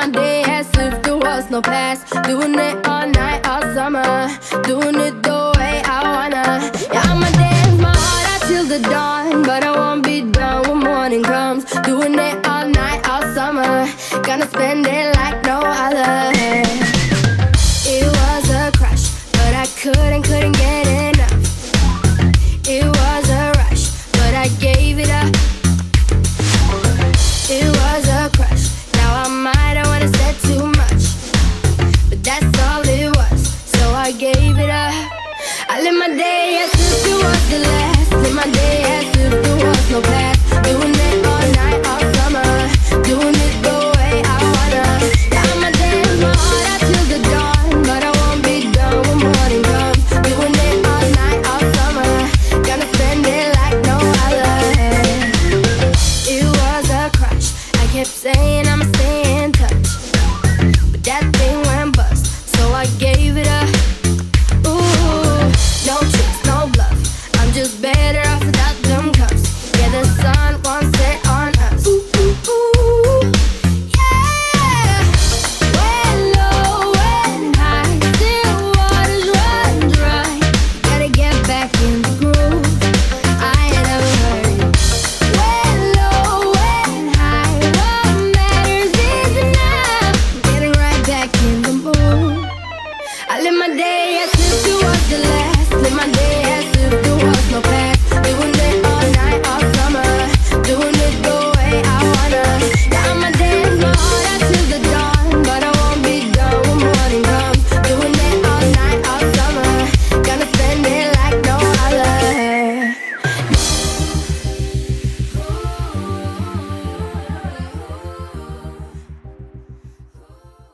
my day as if there was no past. Doing it all night, all summer. Doing it the way I wanna. Yeah, I'ma dance my heart out till the dawn, but I won't be done when morning comes. Doing it all night, all summer. Gonna spend it like no other. It was a crush, but I couldn't get enough. It was a rush, but I gave it up. It was a crush. Now I might have wanna said too much, but that's all it was, so I gave it up. I live my day as if it was the last. Live my day as if there was no past. Doing it all night, all summer. Doing it the way I wanna. Yeah, I'ma dance my heart out till the dawn, but I won't be done when morning comes. Doing it all night, all summer. Gonna spend it like no other. It was a crush. I kept saying I'ma stay